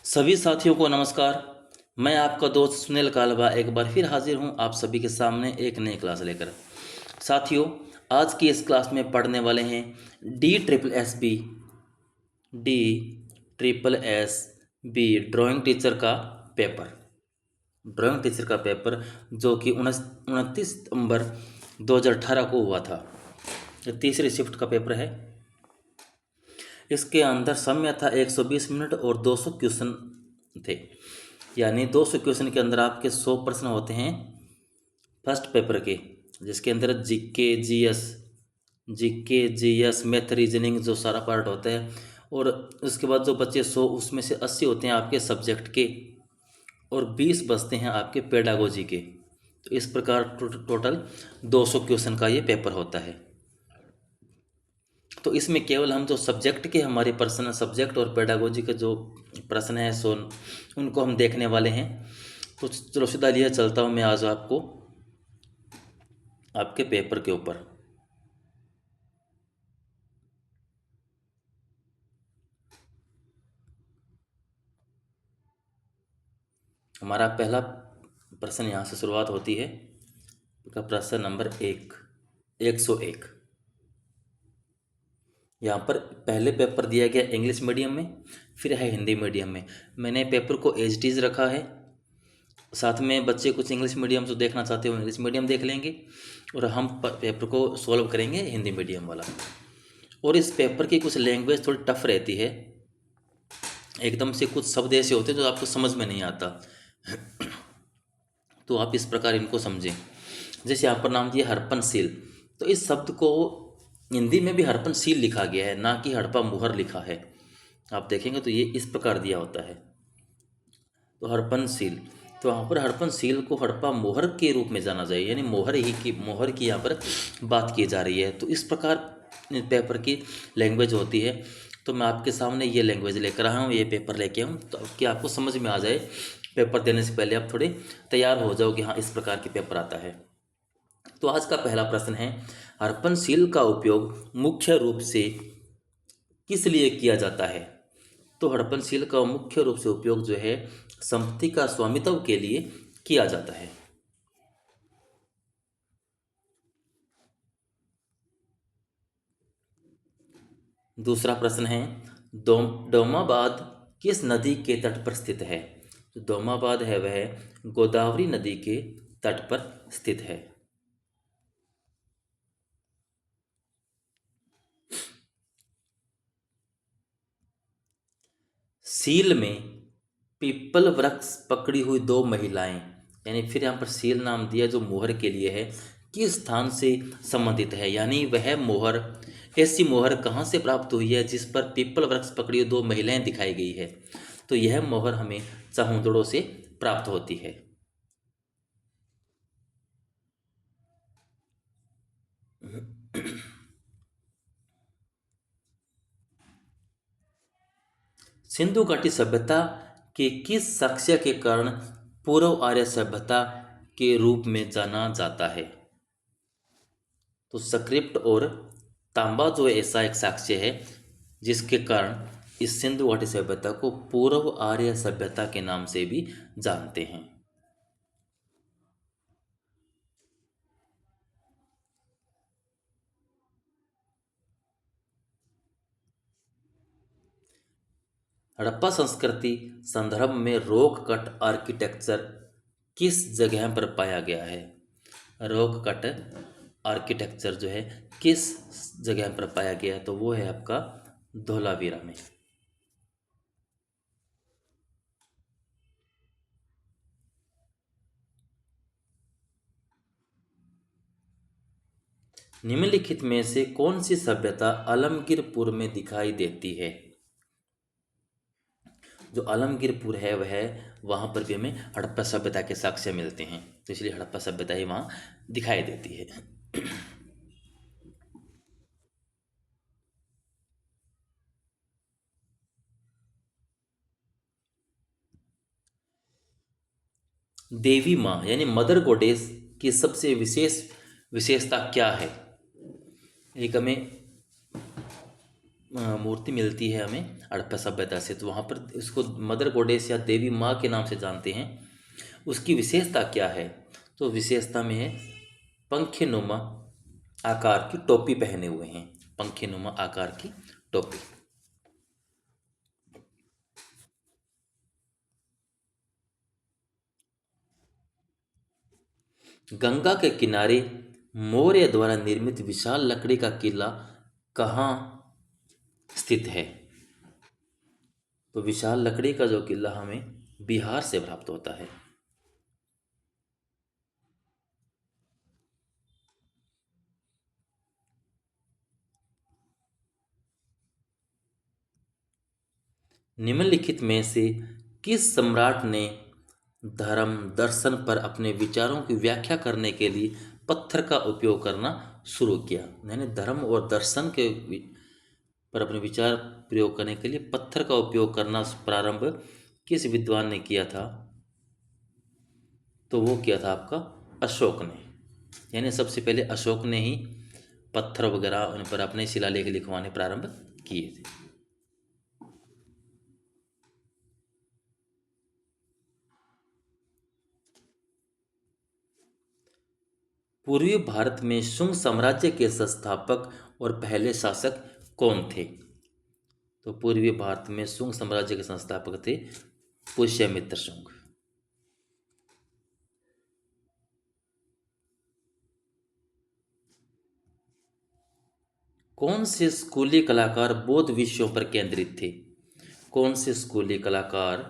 सभी साथियों को नमस्कार। मैं आपका दोस्त सुनील कालवा एक बार फिर हाजिर हूं आप सभी के सामने एक नई क्लास लेकर। साथियों, आज की इस क्लास में पढ़ने वाले हैं D triple S B drawing teacher का पेपर। ड्राइंग टीचर का पेपर जो कि 29 सितंबर 2018 को हुआ था। ये तीसरी शिफ्ट का पेपर है। इसके अंदर समय था 120 मिनट और 200 क्वेश्चन थे। यानी 200 क्वेश्चन के अंदर आपके 100 प्रश्न होते हैं फर्स्ट पेपर के, जिसके अंदर जीके जीएस मैथ रीजनिंग जो सारा पार्ट होता है। और उसके बाद जो बच्चे 100 उसमें से 80 होते हैं आपके सब्जेक्ट के और 20 बचते हैं आपके पेडागोजी के। तो इस प्रकार टोटल 200 क्वेश्चन का ये पेपर होता है। तो इसमें केवल हम जो सब्जेक्ट के हमारे प्रश्न, सब्जेक्ट और पेडागोजी के जो प्रश्न हैं सो उनको हम देखने वाले हैं। तो चलो सीधा लिए चलता हूँ मैं आज आपको आपके पेपर के ऊपर। हमारा पहला प्रश्न यहाँ से शुरुआत होती है का प्रश्न नंबर 101। यहाँ पर पहले पेपर दिया गया इंग्लिश मीडियम में, फिर है हिंदी मीडियम में। मैंने पेपर को एज इट इज़ रखा है। साथ में बच्चे कुछ इंग्लिश मीडियम जो देखना चाहते हो इंग्लिश मीडियम देख लेंगे और हम पेपर को सॉल्व करेंगे हिंदी मीडियम वाला। और इस पेपर की कुछ लैंग्वेज थोड़ी टफ रहती है, एकदम से कुछ शब्द ऐसे होते हैं जो आपको समझ में नहीं आता। तो आप इस प्रकार इनको समझें। जैसे यहाँ पर नाम दिया हड़प्पन सील, तो इस शब्द को हिंदी में भी हड़प्पन सील लिखा गया है, ना कि हड़प्पा मुहर लिखा है। आप देखेंगे तो ये इस प्रकार दिया होता है। तो हड़प्पन सील, तो यहाँ पर हड़प्पन सील को हड़प्पा मोहर के रूप में जाना जाए, यानी मोहर की यहाँ पर बात की जा रही है। तो इस प्रकार पेपर की लैंग्वेज होती है। तो मैं आपके सामने ये लैंग्वेज लेकर आया हूँ, ये पेपर लेके आऊँ तो कि आपको समझ में आ जाए। पेपर देने से पहले आप थोड़े तैयार हो जाओ कि हाँ इस प्रकार के पेपर आता है। तो आज का पहला प्रश्न है, हड़प्पन सील का उपयोग मुख्य रूप से किस लिए किया जाता है? तो हड़प्पन सील का मुख्य रूप से उपयोग जो है संपत्ति का स्वामित्व के लिए किया जाता है। दूसरा प्रश्न है, दोमाबाद किस नदी के तट पर स्थित है? जो दोमाबाद है वह गोदावरी नदी के तट पर स्थित है। सील में पीपल वृक्ष पकड़ी हुई दो महिलाएं, यानी फिर यहाँ पर सील नाम दिया जो मोहर के लिए है, किस स्थान से संबंधित है? यानी वह मोहर, ऐसी मोहर कहाँ से प्राप्त हुई है जिस पर पीपल वृक्ष पकड़ी हुई दो महिलाएं दिखाई गई है? तो यह मोहर हमें चहुंदड़ों से प्राप्त होती है। सिंधु घाटी सभ्यता के किस साक्ष्य के कारण पूर्व आर्य सभ्यता के रूप में जाना जाता है? तो स्क्रिप्ट और तांबा जो ऐसा एक साक्ष्य है जिसके कारण इस सिंधु घाटी सभ्यता को पूर्व आर्य सभ्यता के नाम से भी जानते हैं। हड़प्पा संस्कृति संदर्भ में रॉक कट आर्किटेक्चर किस जगह पर पाया गया है? रॉक कट आर्किटेक्चर जो है किस जगह पर पाया गया है? तो वो है आपका धोलावीरा में। निम्नलिखित में से कौन सी सभ्यता आलमगीरपुर में दिखाई देती है? जो आलमगीरपुर है वह, वहाँ पर भी हमें हड़प्पा सभ्यता के साक्ष्य मिलते हैं, तो इसलिए हड़प्पा सभ्यता ही वहाँ दिखाई देती है। देवी माँ यानी मदर गॉडेस की सबसे विशेषता क्या है? एक हमें मूर्ति मिलती है हमें हड़प्पा सभ्यता से, तो वहाँ पर उसको मदर गॉडेस या देवी माँ के नाम से जानते हैं। उसकी विशेषता क्या है? तो विशेषता में है पंखे नुमा आकार की टोपी पहने हुए हैं, पंखे नुमा आकार की टोपी। गंगा के किनारे मौर्य द्वारा निर्मित विशाल लकड़ी का किला कहाँ स्थित है? तो विशाल लकड़ी का जो किला हमें बिहार से प्राप्त होता है। निम्नलिखित में से किस सम्राट ने धर्म दर्शन पर अपने विचारों की व्याख्या करने के लिए पत्थर का उपयोग करना शुरू किया? यानी धर्म और दर्शन के पर अपने विचार प्रयोग करने के लिए पत्थर का उपयोग करना प्रारंभ किस विद्वान ने किया था? तो वो किया था आपका अशोक ने। यानी सबसे पहले अशोक ने ही पत्थर वगैरह उन पर अपने शिलालेख लिखवाने प्रारंभ किए थे। पूर्वी भारत में शुंग साम्राज्य के संस्थापक और पहले शासक कौन थे? तो पूर्वी भारत में शुंग साम्राज्य के संस्थापक थे पुष्यमित्र शुंग। कौन से स्कूली कलाकार बौद्ध विषयों पर केंद्रित थे? कौन से स्कूली कलाकार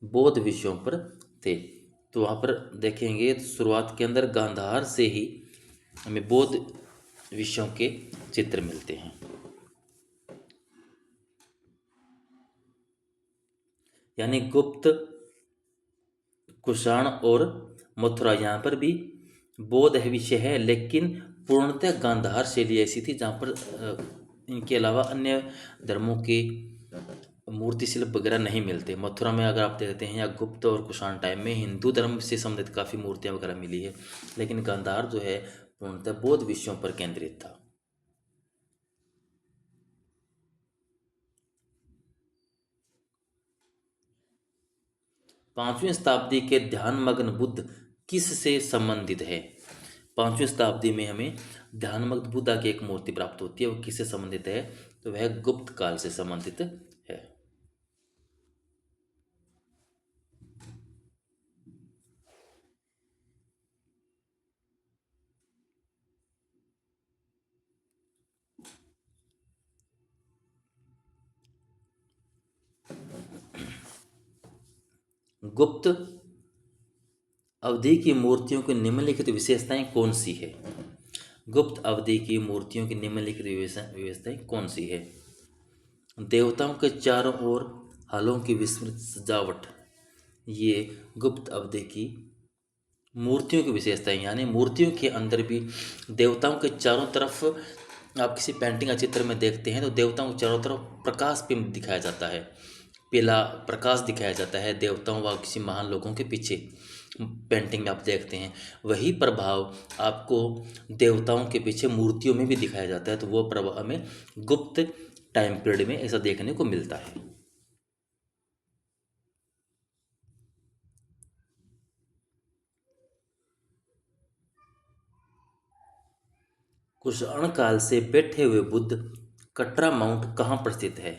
बौद्ध विषयों पर थे? तो वहाँ पर देखेंगे तो शुरुआत के अंदर गांधार से ही हमें बौद्ध विषयों के चित्र मिलते हैं। यानी गुप्त, कुषाण और मथुरा, यहाँ पर भी बौद्ध विषय है, लेकिन पूर्णतः गांधार शैली ऐसी थी जहाँ पर इनके अलावा अन्य धर्मों के मूर्ति शिल्प वगैरह नहीं मिलते। मथुरा में अगर आप देखते हैं या गुप्त और कुषाण टाइम में हिंदू धर्म से संबंधित काफ़ी मूर्तियाँ वगैरह मिली है, लेकिन गांधार जो है पूर्णतः बौद्ध विषयों पर केंद्रित था। पांचवीं शताब्दी के ध्यानमग्न बुद्ध किस से संबंधित है? पांचवीं शताब्दी में हमें ध्यानमग्न बुद्धा की एक मूर्ति प्राप्त होती है, वो किससे संबंधित है? तो वह गुप्त काल से संबंधित है। गुप्त अवधि की मूर्तियों की निम्नलिखित विशेषताएं कौन सी है? गुप्त अवधि की मूर्तियों की निम्नलिखित विशेषताएं कौन सी है? देवताओं के चारों ओर हालों की विस्तृत सजावट, ये गुप्त अवधि की मूर्तियों की विशेषताएं। यानी मूर्तियों के अंदर भी देवताओं के चारों तरफ, आप किसी पेंटिंग या चित्र में देखते हैं तो देवताओं के चारों तरफ प्रकाश पिंड दिखाया जाता है, पीला प्रकाश दिखाया जाता है देवताओं व किसी महान लोगों के पीछे। पेंटिंग में आप देखते हैं वही प्रभाव आपको देवताओं के पीछे मूर्तियों में भी दिखाया जाता है, तो वो प्रभाव हमें गुप्त टाइम पीरियड में ऐसा देखने को मिलता है। कुषाण काल से बैठे हुए बुद्ध कटरा माउंट कहाँ पर स्थित है?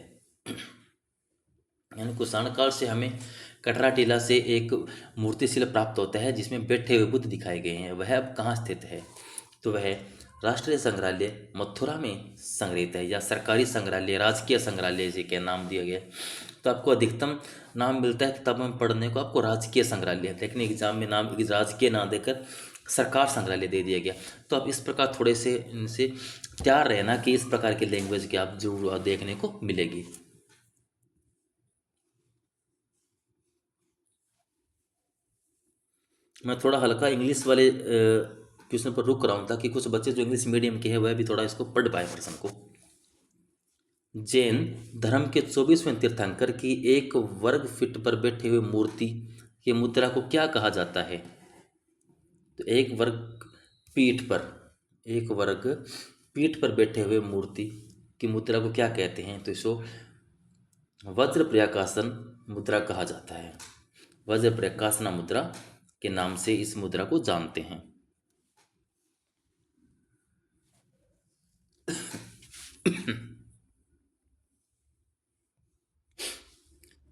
यानी कुषाण काल से हमें कटरा टीला से एक मूर्ति शिल्प प्राप्त होता है जिसमें बैठे हुए बुद्ध दिखाए गए हैं। वह अब कहाँ स्थित है? तो वह राष्ट्रीय संग्रहालय मथुरा में संग्रहित है, या सरकारी संग्रहालय, राजकीय संग्रहालय जी के नाम दिया गया। तो आपको अधिकतम नाम मिलता है किताबों में पढ़ने को आपको राजकीय संग्रहालय, लेकिन एग्जाम में नाम राजकीय ना देकर सरकार संग्रहालय दे दिया गया। तो आप इस प्रकार थोड़े से इनसे तैयार रहना कि इस प्रकार की लैंग्वेज की आप जरूर देखने को मिलेगी। मैं थोड़ा हल्का इंग्लिश वाले क्वेश्चन पर रुक रहा हूँ ताकि कुछ बच्चे जो इंग्लिश मीडियम के हैं वह भी थोड़ा इसको पढ़ पाए प्रश्न को। जैन धर्म के 24वें तीर्थंकर की एक वर्ग फीट पर बैठे हुए मूर्ति की मुद्रा को क्या कहा जाता है? तो एक वर्ग पीठ पर, एक वर्ग पीठ पर बैठे हुए मूर्ति की मुद्रा को क्या कहते हैं? तो इसको वज्र प्रयाकासन मुद्रा कहा जाता है। वज्र प्रयाकासना मुद्रा के नाम से इस मुद्रा को जानते हैं।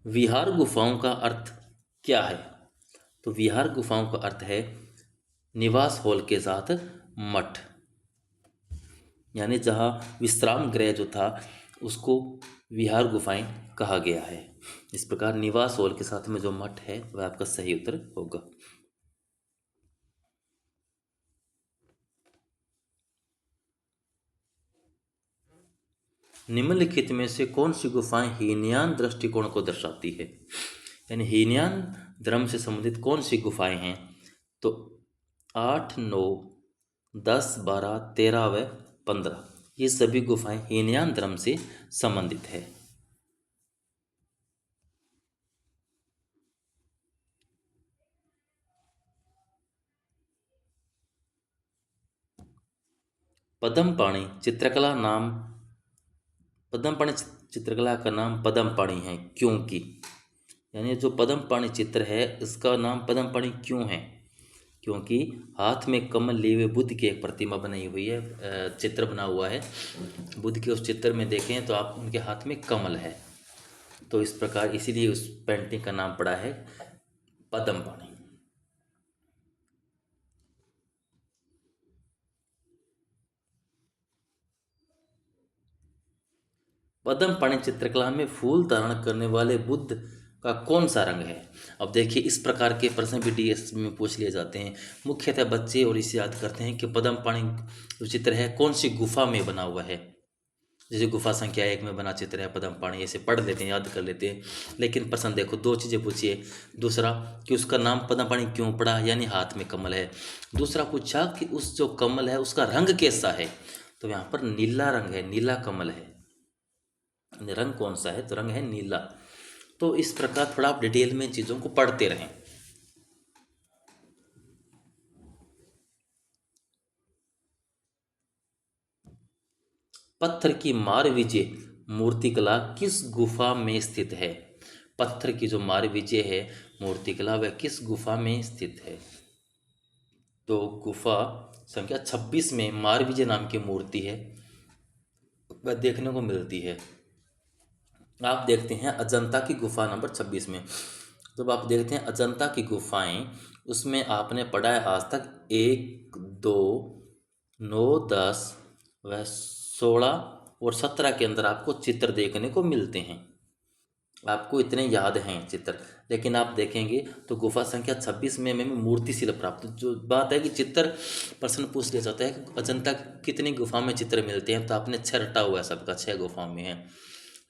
विहार गुफाओं का अर्थ क्या है? तो विहार गुफाओं का अर्थ है निवास हॉल के साथ मठ, यानी जहाँ विश्राम गृह जो था उसको विहार गुफाएं कहा गया है। इस प्रकार निवास हॉल के साथ में जो मठ है वह आपका सही उत्तर होगा। निम्नलिखित में से कौन सी गुफाएं हीनयान दृष्टिकोण को दर्शाती है? यानी हीनयान धर्म से संबंधित कौन सी गुफाएं हैं? तो 8, 9, 10, 12, 13 व 15 ये सभी गुफाएं हीनयान धर्म से संबंधित है। पद्मपाणि चित्रकला नाम पद्मपाणि चित्रकला का नाम पद्मपाणि है क्योंकि, यानी जो पद्मपाणि चित्र है इसका नाम पद्मपाणि क्यों है? क्योंकि हाथ में कमल लिए हुए बुद्ध की एक प्रतिमा बनाई हुई है, चित्र बना हुआ है बुद्ध के। उस चित्र में देखें तो आप उनके हाथ में कमल है, तो इस प्रकार इसीलिए उस पेंटिंग का नाम पड़ा है पद्मपाणि। पद्मपाणि चित्रकला में फूल धारण करने वाले बुद्ध का कौन सा रंग है? अब देखिए इस प्रकार के प्रश्न भी डीएस में पूछ लिए जाते हैं। मुख्यतः बच्चे और इसे याद करते हैं कि पद्मपाणि जो चित्र है कौन सी गुफा में बना हुआ है। जैसे गुफा संख्या 1 में बना चित्र है पद्मपाणि, ऐसे पढ़ लेते हैं, याद कर लेते हैं। लेकिन प्रश्न देखो, दो चीज़ें पूछिए। दूसरा कि उसका नाम पद्मपाणि क्यों पड़ा, यानी हाथ में कमल है। दूसरा पूछा कि उस जो कमल है उसका रंग कैसा है, तो यहाँ पर नीला रंग है, नीला कमल है। रंग कौन सा है, तो रंग है नीला। तो इस प्रकार थोड़ा आप डिटेल में चीज़ों को पढ़ते रहें। पत्थर की मारविजय मूर्तिकला किस गुफा में स्थित है? पत्थर की जो मारविजय है मूर्तिकला वह किस गुफा में स्थित है? तो गुफा संख्या 26 में मारविजय नाम की मूर्ति है, वह देखने को मिलती है। आप देखते हैं अजंता की गुफा नंबर 26 में, जब आप देखते हैं अजंता की गुफाएं, उसमें आपने पढ़ा है आज तक 1, 2, 9, 10 व 16 और 17 के अंदर आपको चित्र देखने को मिलते हैं। आपको इतने याद हैं चित्र, लेकिन आप देखेंगे तो गुफा संख्या 26 में हमें मूर्ति शिल्प प्राप्त। जो बात है कि चित्र प्रश्न पूछ लिया जाता है कि अजंता कितनी गुफा में चित्र मिलते हैं, तो आपने 6 रटा हुआ है, सबका 6 गुफा में है।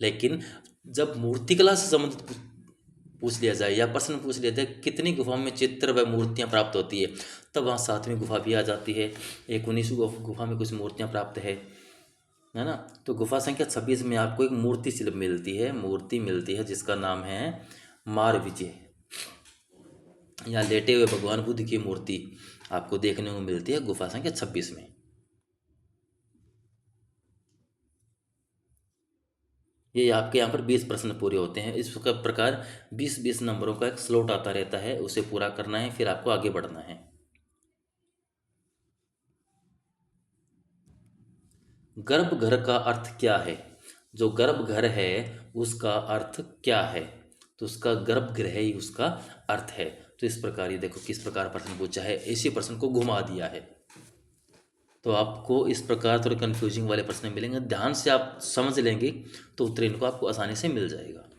लेकिन जब मूर्तिकला से संबंधित पूछ लिया जाए या प्रश्न पूछ लिया जाए कितनी गुफाओं में चित्र व मूर्तियाँ प्राप्त होती है, तब वहाँ 7वीं गुफा भी आ जाती है। एक 19वीं गुफा में कुछ मूर्तियाँ प्राप्त है ना। तो गुफा संख्या 26 में आपको एक मूर्ति शिल्प मूर्ति मिलती है जिसका नाम है मारविजय। यहाँ लेटे हुए भगवान बुद्ध की मूर्ति आपको देखने को मिलती है गुफा संख्या 26 में। ये आपके यहाँ पर 20 प्रश्न पूरे होते हैं। इस प्रकार 20-20 नंबरों का एक स्लॉट आता रहता है, उसे पूरा करना है, फिर आपको आगे बढ़ना है। गर्भगृह का अर्थ क्या है? जो गर्भगृह है उसका अर्थ क्या है? तो उसका गर्भगृह ही उसका अर्थ है। तो इस प्रकार ये देखो किस प्रकार प्रश्न पूछा है, इसी प्रश्न को घुमा दिया है। तो आपको इस प्रकार थोड़े कंफ्यूजिंग वाले प्रश्न मिलेंगे, ध्यान से आप समझ लेंगे तो उत्तर इनको आपको आसानी से मिल जाएगा।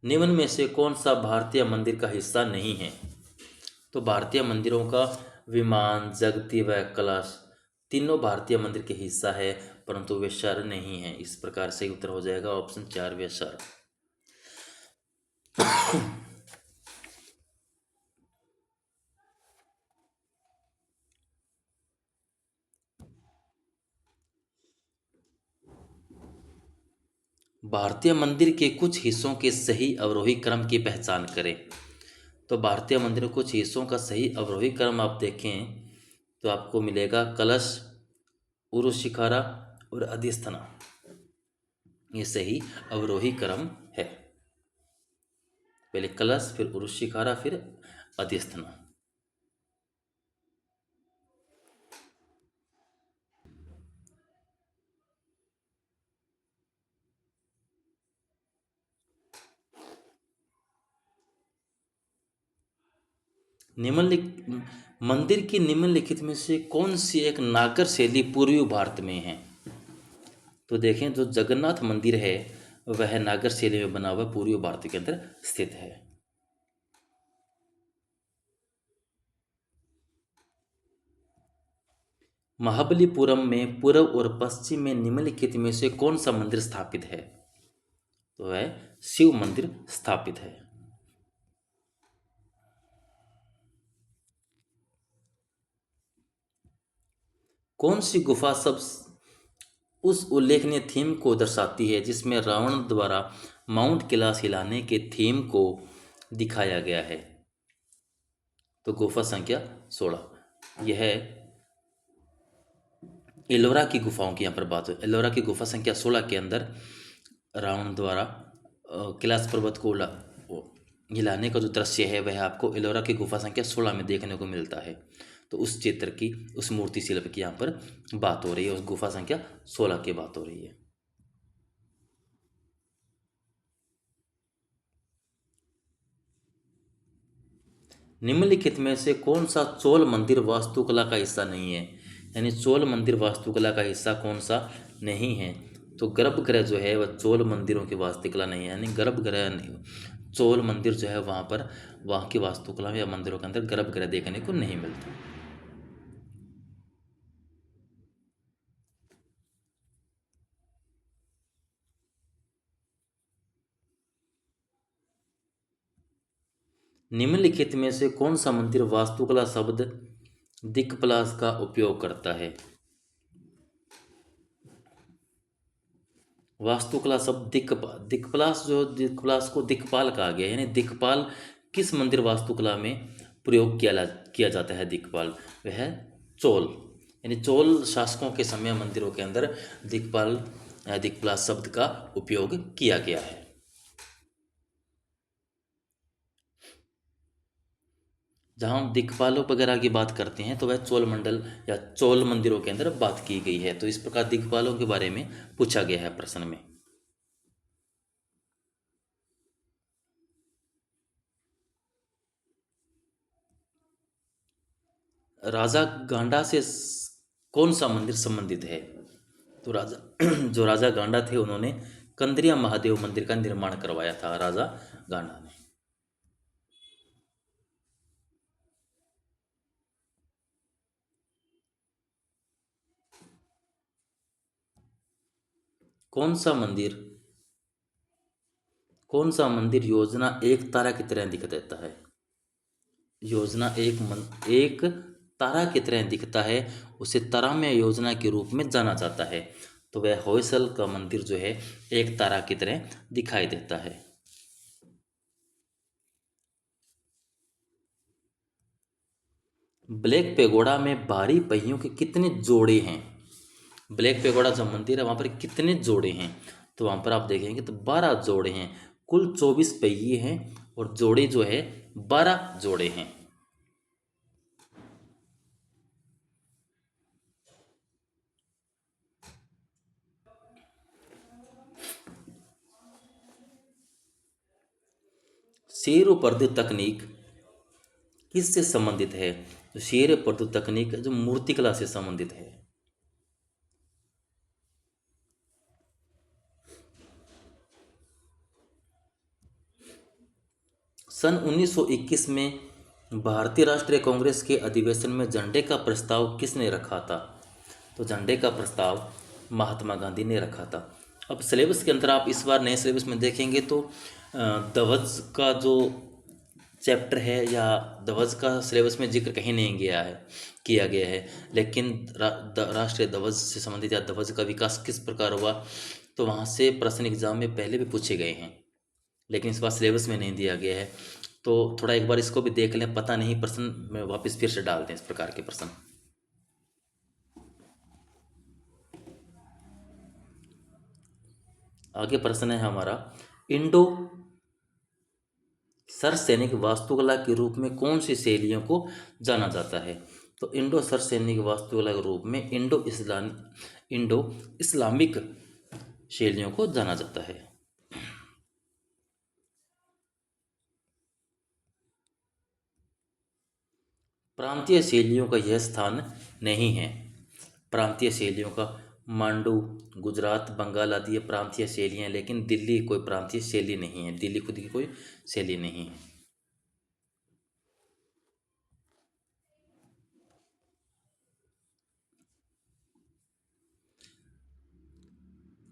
निम्न में से कौन सा भारतीय मंदिर का हिस्सा नहीं है? तो भारतीय मंदिरों का विमान, जगती व कलश तीनों भारतीय मंदिर के हिस्सा है, परंतु वे शर नहीं है। इस प्रकार से उत्तर हो जाएगा ऑप्शन 4 वे शर। भारतीय मंदिर के कुछ हिस्सों के सही अवरोही क्रम की पहचान करें। तो भारतीय मंदिरों कुछ हिस्सों का सही अवरोही क्रम आप देखें तो आपको मिलेगा कलश, उरुशिखरा और अधिस्थना। ये सही अवरोही क्रम है। पहले कलश, फिर उरुशिखरा, फिर अधिस्थना। निम्नलिखित मंदिर की निम्नलिखित में से कौन सी एक नागर शैली पूर्वी भारत में है? तो देखें, जो जगन्नाथ मंदिर है वह नागर शैली में बना हुआ पूर्वी भारत के अंदर स्थित है। महाबलीपुरम में पूर्व और पश्चिम में निम्नलिखित में से कौन सा मंदिर स्थापित है? तो वह शिव मंदिर स्थापित है। कौन सी गुफा सब उस उल्लेखनीय थीम को दर्शाती है जिसमें रावण द्वारा माउंट कैलाश हिलाने के थीम को दिखाया गया है? तो गुफा संख्या 16, यह एलोरा की गुफाओं की यहाँ पर बात हो। एलोरा की गुफा संख्या 16 के अंदर रावण द्वारा कैलाश पर्वत को हिलाने का जो दृश्य है वह आपको एलोरा की गुफा संख्या 16 में देखने को मिलता है। तो उस चित्र की, उस मूर्ति शिल्प की यहाँ पर बात हो रही है, उस गुफा संख्या 16 की बात हो रही है। निम्नलिखित में से कौन सा चोल मंदिर वास्तुकला का हिस्सा नहीं है? यानी चोल मंदिर वास्तुकला का हिस्सा कौन सा नहीं है? तो गर्भगृह जो है वह चोल मंदिरों की वास्तुकला नहीं है। यानी गर्भगृह नहीं, चोल मंदिर जो है वहाँ पर, वहाँ की वास्तुकला में या मंदिरों के अंदर गर्भगृह देखने को नहीं मिलता। निम्नलिखित में से कौन सा मंदिर वास्तुकला शब्द दिक्पलास का उपयोग करता है? वास्तुकला शब्द दिक्पलास, जो दिक्पलास को दिक्पाल कहा गया, यानी दिक्पाल किस मंदिर वास्तुकला में प्रयोग किया जाता है? दिक्पाल वह चोल, यानी चोल शासकों के समय मंदिरों के अंदर दिक्पाल या दिक्पलास शब्द का उपयोग किया गया है। जहाँ हम दिक्पालों वगैरह की बात करते हैं तो वह चोल मंडल या चोल मंदिरों के अंदर बात की गई है। तो इस प्रकार दिक्पालों के बारे में पूछा गया है प्रश्न में। राजा गांडा से कौन सा मंदिर संबंधित है? तो राजा जो राजा गांडा थे उन्होंने कंदरिया महादेव मंदिर का निर्माण करवाया था, राजा गांडा ने। कौन सा मंदिर योजना एक तारा की तरह दिख देता है? योजना एक तारा की तरह दिखता है, उसे तारामय योजना के रूप में जाना जाता है। तो वह होयसल का मंदिर जो है एक तारा की तरह दिखाई देता है। ब्लैक पेगोडा में भारी पहियों के कितने जोड़े हैं? ब्लैक पेगोडा जो मंदिर है वहाँ पर कितने जोड़े हैं? तो वहाँ पर आप देखेंगे तो 12 जोड़े हैं। कुल 24 पहिए हैं और जोड़े जो है 12 जोड़े हैं। शेर व पर्दे तकनीक किससे संबंधित है? तो शेर पर्दे तकनीक जो मूर्तिकला से संबंधित है। सन 1921 में भारतीय राष्ट्रीय कांग्रेस के अधिवेशन में झंडे का प्रस्ताव किसने रखा था? तो झंडे का प्रस्ताव महात्मा गांधी ने रखा था। अब सिलेबस के अंदर आप इस बार नए सिलेबस में देखेंगे तो ध्वज का जो चैप्टर है या ध्वज का सिलेबस में जिक्र कहीं नहीं किया गया है। लेकिन राष्ट्रीय ध्वज से संबंधित या ध्वज का विकास किस प्रकार हुआ तो वहाँ से प्रश्न एग्जाम में पहले भी पूछे गए हैं, लेकिन इस बार सिलेबस में नहीं दिया गया है। तो थोड़ा एक बार इसको भी देख लें, पता नहीं प्रश्न में वापस फिर से डाल दें इस प्रकार के प्रश्न। आगे प्रश्न है हमारा, इंडो सरसैनिक वास्तुकला के रूप में कौन सी शैलियों को जाना जाता है? तो इंडो सरसैनिक वास्तुकला के रूप में इंडो इस्लामिक शैलियों को जाना जाता है। प्रांतीय शैलियों का यह स्थान नहीं है। प्रांतीय शैलियों का मांडू, गुजरात, बंगाल आदि ये प्रांतीय शैलियाँ, लेकिन दिल्ली कोई प्रांतीय शैली नहीं है। दिल्ली खुद की कोई शैली नहीं है।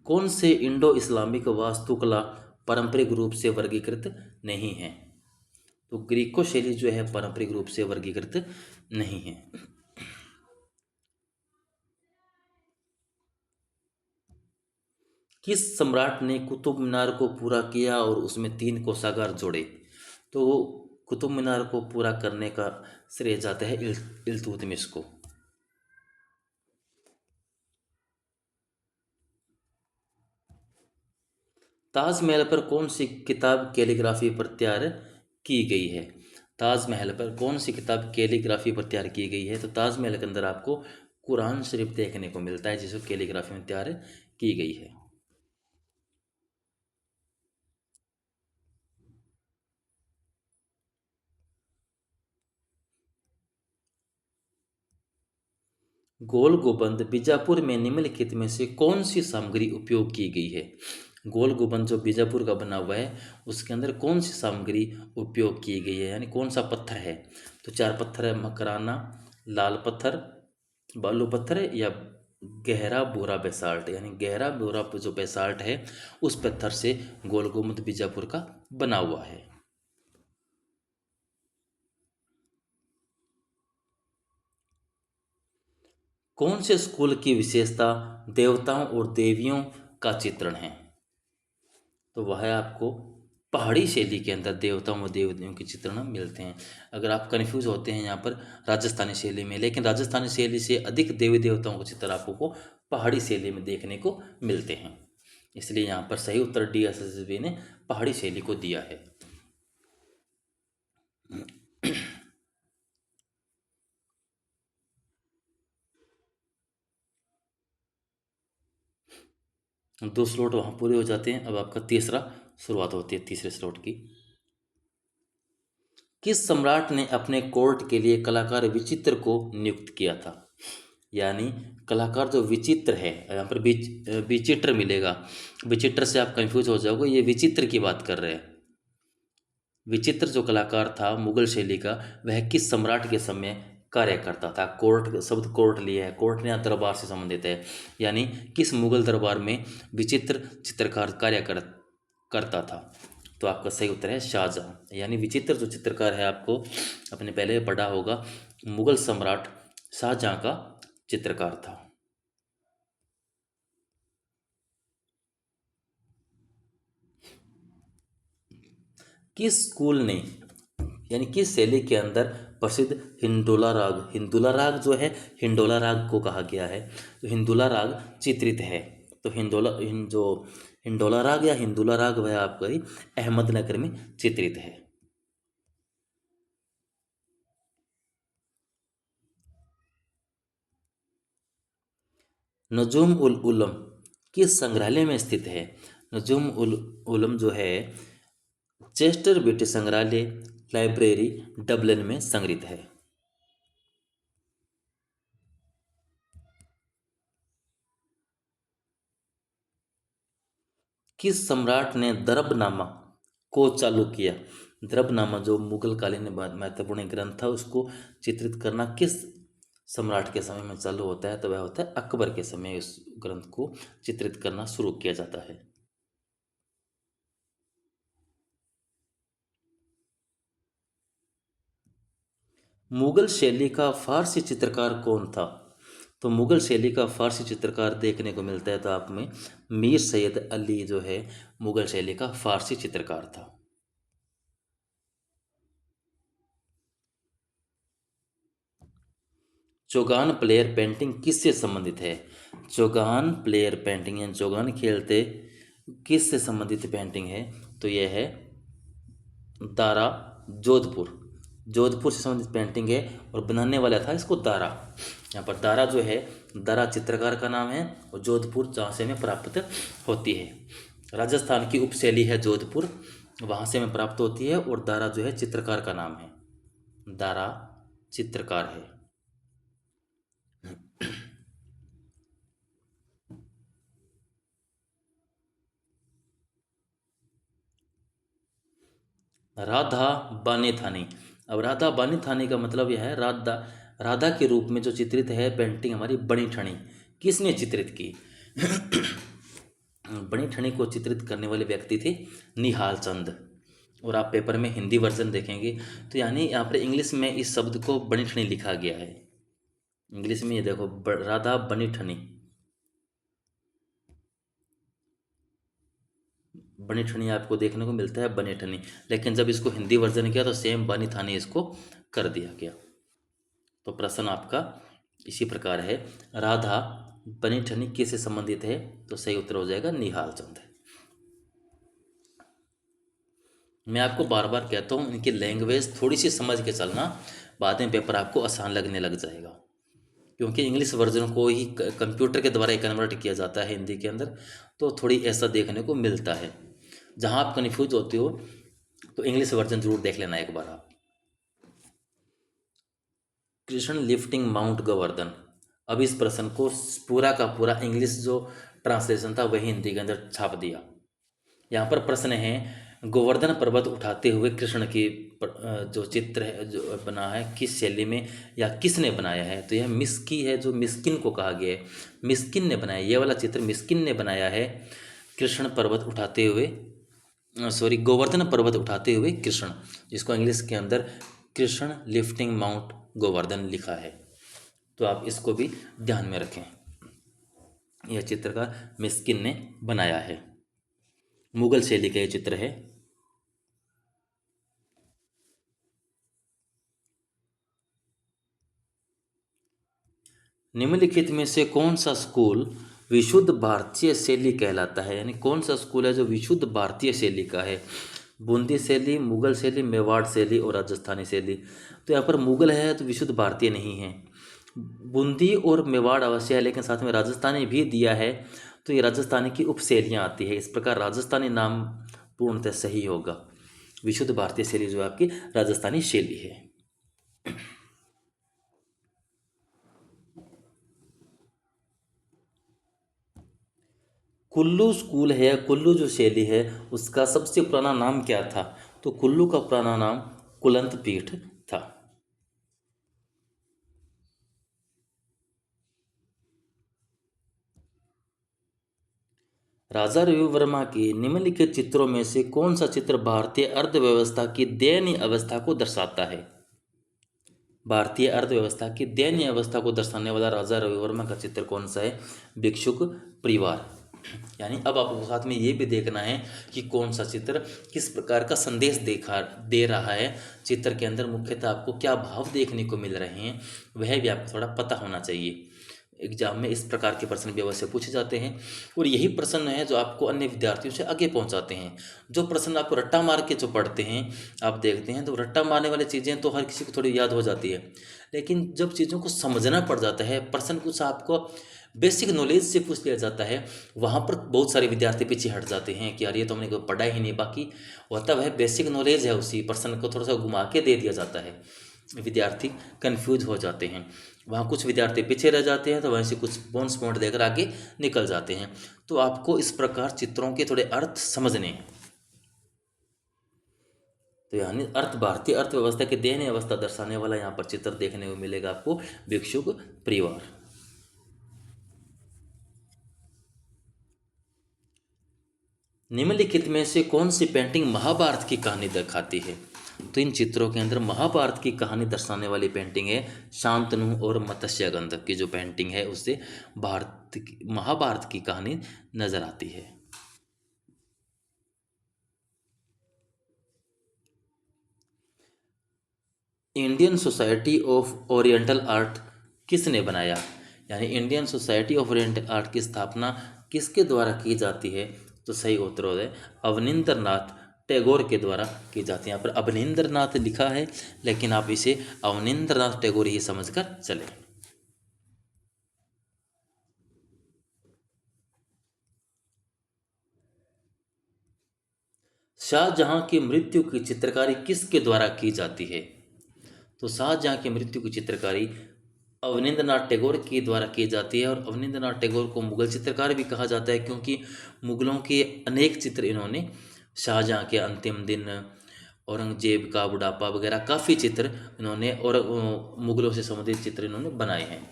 कौन से इंडो इस्लामिक वास्तुकला पारंपरिक रूप से वर्गीकृत नहीं है? तो ग्रीको शैली जो है पारंपरिक रूप से वर्गीकृत नहीं है। किस सम्राट ने कुतुब मीनार को पूरा किया और उसमें 3 कोषागार जोड़े? तो कुतुब मीनार को पूरा करने का श्रेय जाता है इल्तुतमिश को। ताजमहल पर कौन सी किताब कैलीग्राफी पर तैयार की गई है? ताजमहल पर कौन सी किताब कैलीग्राफी पर तैयार की गई है? तो ताजमहल के अंदर आपको कुरान शरीफ देखने को मिलता है जिसको कैलीग्राफी में तैयार की गई है। गोल गुंबद बीजापुर में निम्नलिखित में से कौन सी सामग्री उपयोग की गई है? गोल गुंबद जो बीजापुर का बना हुआ है उसके अंदर कौन सी सामग्री उपयोग की गई है, यानी कौन सा पत्थर है? तो 4 पत्थर है, मकराना, लाल पत्थर, बालू पत्थर है, या गहरा भूरा बेसाल्ट। यानी गहरा भूरा जो बेसाल्ट है उस पत्थर से गोल गुंबद बीजापुर का बना हुआ है। कौन से स्कूल की विशेषता देवताओं और देवियों का चित्रण है? तो वह आपको पहाड़ी शैली के अंदर देवताओं और देवियों के चित्रण मिलते हैं। अगर आप कन्फ्यूज होते हैं यहाँ पर राजस्थानी शैली में, लेकिन राजस्थानी शैली से अधिक देवी देवताओं के चित्र आपको पहाड़ी शैली में देखने को मिलते हैं। इसलिए यहाँ पर सही उत्तर DSSB ने पहाड़ी शैली को दिया है। दो स्लॉट वहाँ पूरे हो जाते हैं। अब आपका तीसरा शुरुआत होती है, तीसरे स्लॉट की। किस सम्राट ने अपने कोर्ट के लिए कलाकार विचित्र को नियुक्त किया था? यानी कलाकार जो विचित्र है, यहाँ पर विचित्र मिलेगा। विचित्र से आप कंफ्यूज हो जाओगे, ये विचित्र की बात कर रहे हैं। विचित्र जो कलाकार था मुगल शैली का, वह किस सम्राट के समय कार्य करता था? कोर्ट शब्द कोर्ट लिया है, कोर्ट ने दरबार से संबंधित है, यानी किस मुगल दरबार में विचित्र चित्रकार कार्य करता था? तो आपका सही उत्तर है शाहजहां। यानी विचित्र जो चित्रकार है, आपको अपने पहले पढ़ा होगा, मुगल सम्राट शाहजहां का चित्रकार था। किस स्कूल ने, यानी किस शैली के अंदर प्रसिद्ध हिंदुला राग जो है, हिंडोला राग को कहा गया है। तो हिंदुला राग चित्रित है। तो जो हिंडोला राग या हिंदुला राग वह आपका ही अहमदनगर में चित्रित है। नजूम उल उलम किस संग्रहालय में स्थित है? नजूम उल उलम जो है चेस्टर बेटी संग्रहालय लाइब्रेरी डबलिन में संग्रहित है। किस सम्राट ने दरबनामा को चालू किया? दरबनामा जो मुगल कालीन महत्वपूर्ण ग्रंथ था उसको चित्रित करना किस सम्राट के समय में चालू होता है? तो वह होता है अकबर के समय इस ग्रंथ को चित्रित करना शुरू किया जाता है। मुगल शैली का फारसी चित्रकार कौन था? तो मुगल शैली का फारसी चित्रकार देखने को मिलता है तो आप में मीर सैयद अली जो है मुगल शैली का फारसी चित्रकार था। चौगान प्लेयर पेंटिंग किससे संबंधित है? चौगान प्लेयर पेंटिंग यानी चौगान खेलते किससे संबंधित पेंटिंग है? तो यह है दारा, जोधपुर। जोधपुर से संबंधित पेंटिंग है और बनाने वाला था इसको दारा। यहाँ पर दारा जो है, दारा चित्रकार का नाम है और जोधपुर जहाँ से हमें प्राप्त होती है। राजस्थान की उपशैली है जोधपुर, वहाँ से हमें प्राप्त होती है। और दारा जो है चित्रकार का नाम है, दारा चित्रकार है। राधा बानी थानी। अब राधा बानी थानी का मतलब यह है, राधा, राधा के रूप में जो चित्रित है पेंटिंग हमारी बनी ठनी। किसने चित्रित की? बनी ठनी को चित्रित करने वाले व्यक्ति थे निहाल चंद। और आप पेपर में हिंदी वर्जन देखेंगे तो यानी यहाँ पर इंग्लिश में इस शब्द को बनी ठनी लिखा गया है। इंग्लिश में ये देखो, राधा बनी ठनी, बनी ठनी आपको देखने को मिलता है बनी ठनी, लेकिन जब इसको हिंदी वर्जन किया तो सेम बनी थानी इसको कर दिया गया। तो प्रश्न आपका इसी प्रकार है, राधा बनी ठनी किससे संबंधित है? तो सही उत्तर हो जाएगा निहाल चंद। मैं आपको बार बार कहता हूँ इनकी लैंग्वेज थोड़ी सी समझ के चलना, बाद में पेपर आपको आसान लगने लग जाएगा, क्योंकि इंग्लिश वर्जन को ही कंप्यूटर के द्वारा कन्वर्ट किया जाता है हिंदी के अंदर, तो थोड़ी ऐसा देखने को मिलता है। जहाँ आप कन्फ्यूज होते हो तो इंग्लिश वर्जन जरूर देख लेना एक बार आप। Krishna lifting mount Govardhan. अब इस प्रश्न को पूरा का पूरा इंग्लिश जो ट्रांसलेशन था वही हिंदी के अंदर छाप दिया। यहाँ पर प्रश्न है, गोवर्धन पर्वत उठाते हुए कृष्ण की जो चित्र है जो बना है किस शैली में या किसने बनाया है? तो यह मिस्की है, जो मिस्किन को कहा गया है, मिस्किन ने बनाया, ये वाला चित्र मिस्किन ने बनाया है। कृष्ण पर्वत उठाते हुए, सॉरी, गोवर्धन पर्वत उठाते हुए कृष्ण, जिसको इंग्लिश के अंदर कृष्ण लिफ्टिंग माउंट गोवर्धन लिखा है। तो आप इसको भी ध्यान में रखें। यह चित्रकार मिस्किन ने बनाया है, मुगल शैली का यह चित्र है। निम्नलिखित में से कौन सा स्कूल विशुद्ध भारतीय शैली कहलाता है? यानी कौन सा स्कूल है जो विशुद्ध भारतीय शैली का है? बूंदी शैली, मुगल शैली, मेवाड़ शैली और राजस्थानी शैली। तो यहाँ पर मुगल है तो विशुद्ध भारतीय नहीं है। बूंदी और मेवाड़ अवश्य है, लेकिन साथ में राजस्थानी भी दिया है, तो ये राजस्थानी की उपशैलियाँ आती है। इस प्रकार राजस्थानी नाम पूर्णतः सही होगा। विशुद्ध भारतीय शैली जो आपकी राजस्थानी शैली है। कुल्लू स्कूल है, कुल्लू जो शैली है उसका सबसे पुराना नाम क्या था? तो कुल्लू का पुराना नाम कुलंत पीठ था। राजा रवि वर्मा के निम्नलिखित चित्रों में से कौन सा चित्र भारतीय अर्थव्यवस्था की दयनीय अवस्था को दर्शाता है? भारतीय अर्थव्यवस्था की दयनीय अवस्था को दर्शाने वाला राजा रवि वर्मा का चित्र कौन सा है? भिक्षुक परिवार। यानी अब आपको साथ में ये भी देखना है कि कौन सा चित्र किस प्रकार का संदेश दे रहा है। चित्र के अंदर मुख्यतः आपको क्या भाव देखने को मिल रहे हैं वह भी आपको थोड़ा पता होना चाहिए। एग्जाम में इस प्रकार के प्रश्न भी अवश्य पूछे जाते हैं और यही प्रश्न है जो आपको अन्य विद्यार्थियों से आगे पहुंचाते हैं। जो प्रश्न आपको रट्टा मार के जो पढ़ते हैं आप देखते हैं, तो रट्टा मारने वाली चीज़ें तो हर किसी को थोड़ी याद हो जाती है, लेकिन जब चीज़ों को समझना पड़ जाता है, प्रश्न कुछ आपको बेसिक नॉलेज से पूछ लिया जाता है, वहाँ पर बहुत सारे विद्यार्थी पीछे हट जाते हैं कि यार ये तो हमने कोई पढ़ा ही नहीं। बाकी होता वह बेसिक नॉलेज है, उसी प्रश्न को थोड़ा सा घुमा के दे दिया जाता है, विद्यार्थी कंफ्यूज हो जाते हैं। वहाँ कुछ विद्यार्थी पीछे रह जाते हैं तो वहीं से कुछ बोनस पॉइंट देकर आगे निकल जाते हैं। तो आपको इस प्रकार चित्रों के थोड़े अर्थ समझने हैं। तो यानी भारतीय अर्थव्यवस्था की दयनीय अवस्था दर्शाने वाला यहाँ पर चित्र देखने को मिलेगा आपको, भिक्षुक परिवार। निम्नलिखित में से कौन सी पेंटिंग महाभारत की कहानी दिखाती है? तो इन चित्रों के अंदर महाभारत की कहानी दर्शाने वाली पेंटिंग है शांतनु और मत्स्यगंध की जो पेंटिंग है उससे महाभारत की कहानी नजर आती है। Indian society of oriental art किसने बनाया? यानी Indian society of oriental art की स्थापना किसके द्वारा की जाती है? तो सही उत्तर है अवनींद्रनाथ टैगोर के द्वारा की जाती है। यहाँ पर अवनींद्रनाथ लिखा है, लेकिन आप इसे अवनींद्रनाथ टैगोर ही समझकर चले। शाहजहां की मृत्यु की चित्रकारी किसके द्वारा की जाती है? तो शाहजहां की मृत्यु की चित्रकारी अवनींद्रनाथ टैगोर के द्वारा की जाती है। और अवनींद्रनाथ टैगोर को मुगल चित्रकार भी कहा जाता है, क्योंकि मुगलों के अनेक चित्र इन्होंने, शाहजहां के अंतिम दिन, औरंगजेब का बुढ़ापा वगैरह काफ़ी चित्र इन्होंने, और मुगलों से संबंधित चित्र इन्होंने बनाए हैं।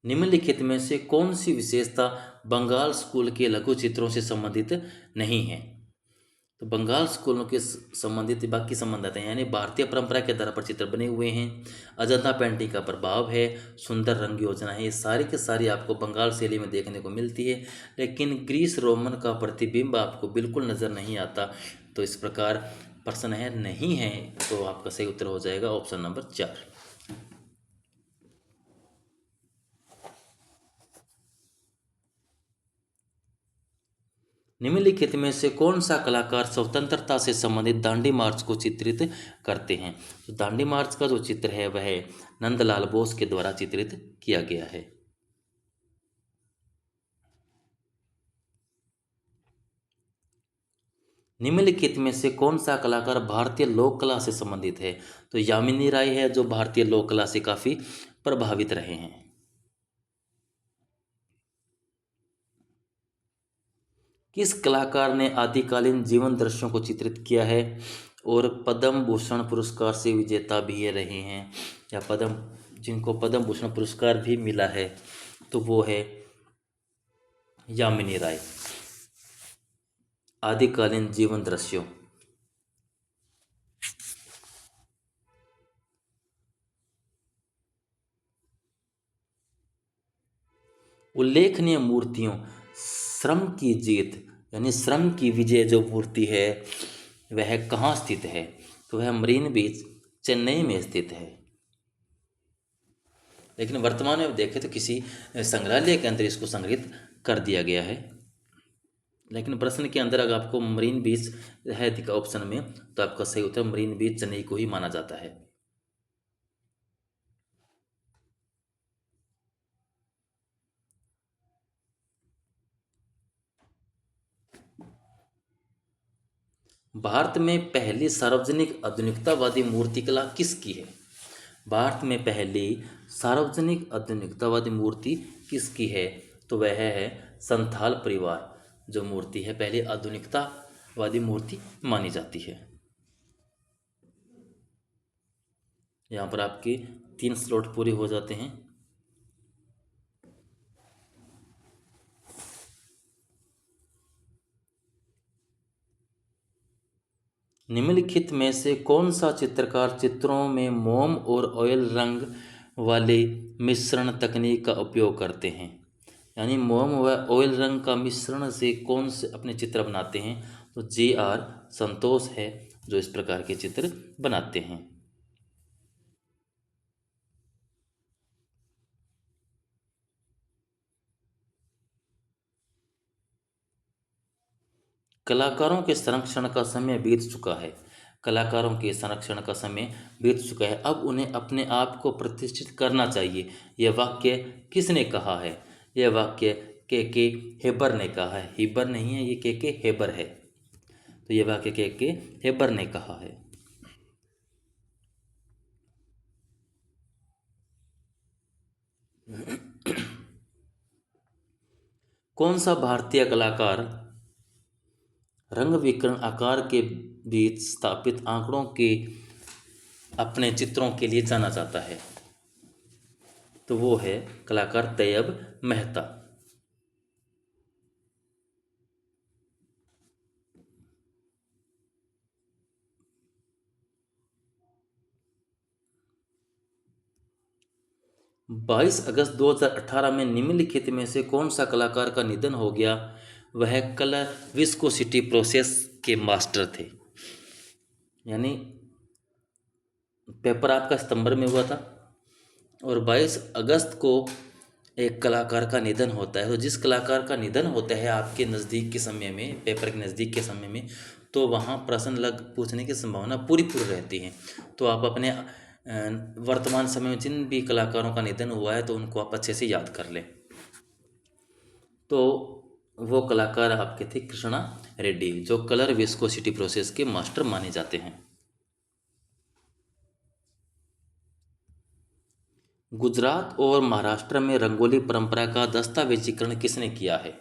निम्नलिखित में से कौन सी विशेषता बंगाल स्कूल के लघु चित्रों से संबंधित नहीं है? तो बंगाल स्कूलों के संबंधित बाकी संबंध आते हैं, यानी भारतीय परंपरा के आधार पर चित्र बने हुए हैं, अजंता पेंटिंग का प्रभाव है, सुंदर रंग योजना है। ये सारी के सारी आपको बंगाल शैली में देखने को मिलती है, लेकिन ग्रीस रोमन का प्रतिबिंब आपको बिल्कुल नज़र नहीं आता। तो इस प्रकार प्रश्न है नहीं है, तो आपका सही उत्तर हो जाएगा ऑप्शन नंबर 4। निम्नलिखित में से कौन सा कलाकार स्वतंत्रता से संबंधित दांडी मार्च को चित्रित करते हैं? तो दांडी मार्च का जो चित्र है वह नंदलाल बोस के द्वारा चित्रित किया गया है। निम्नलिखित में से कौन सा कलाकार भारतीय लोक कला से संबंधित है? तो यामिनी राय है, जो भारतीय लोक कला से काफी प्रभावित रहे हैं। किस कलाकार ने आदिकालीन जीवन दृश्यों को चित्रित किया है और पद्म भूषण पुरस्कार से विजेता भी ये रहे हैं, या जिनको पद्म भूषण पुरस्कार भी मिला है, तो वो है यामिनी राय। आदिकालीन जीवन दृश्यों। उल्लेखनीय मूर्तियों श्रम की जीत यानी श्रम की विजय जो मूर्ति है वह कहाँ स्थित है? तो वह मरीन बीच चेन्नई में स्थित है। लेकिन वर्तमान में देखें तो किसी संग्रहालय के अंदर इसको संग्रहित कर दिया गया है। लेकिन प्रश्न के अंदर अगर आपको मरीन बीच है दिखा ऑप्शन में, तो आपका सही उत्तर मरीन बीच चेन्नई को ही माना जाता है। भारत में पहली सार्वजनिक आधुनिकतावादी मूर्तिकला किसकी है? भारत में पहली सार्वजनिक आधुनिकतावादी मूर्ति किसकी है? तो वह है संथाल परिवार, जो मूर्ति है पहले आधुनिकतावादी मूर्ति मानी जाती है। यहाँ पर आपके 3 स्लॉट पूरे हो जाते हैं। निम्नलिखित में से कौन सा चित्रकार चित्रों में मोम और ऑयल रंग वाले मिश्रण तकनीक का उपयोग करते हैं? यानी मोम व ऑयल रंग का मिश्रण से कौन से अपने चित्र बनाते हैं? तो JR संतोष है, जो इस प्रकार के चित्र बनाते हैं। कलाकारों के संरक्षण का समय बीत चुका है। कलाकारों के संरक्षण का समय बीत चुका है, अब उन्हें अपने आप को प्रतिष्ठित करना चाहिए। यह वाक्य किसने कहा है? यह वाक्य के हेबर ने कहा है। हिबर नहीं है, ये के हेबर है। तो यह वाक्य के हेबर ने कहा है। कौन सा भारतीय कलाकार रंग विकिरण आकार के बीच स्थापित आंकड़ों के अपने चित्रों के लिए जाना जाता है? तो वो है कलाकार तैयब मेहता। बाईस अगस्त 2018 में निम्नलिखित में से कौन सा कलाकार का निधन हो गया? वह कलर विस्कोसिटी प्रोसेस के मास्टर थे। यानी पेपर आपका सितंबर में हुआ था और 22 अगस्त को एक कलाकार का निधन होता है। तो जिस कलाकार का निधन होता है आपके नज़दीक के समय में, पेपर के नज़दीक के समय में, तो वहाँ प्रश्न लग पूछने की संभावना पूरी पूरी रहती है। तो आप अपने वर्तमान समय में जिन भी कलाकारों का निधन हुआ है तो उनको आप अच्छे से याद कर लें। तो वो कलाकार आपके थे कृष्णा रेड्डी, जो कलर विस्कोसिटी प्रोसेस के मास्टर माने जाते हैं। गुजरात और महाराष्ट्र में रंगोली परंपरा का दस्तावेजीकरण किसने किया है?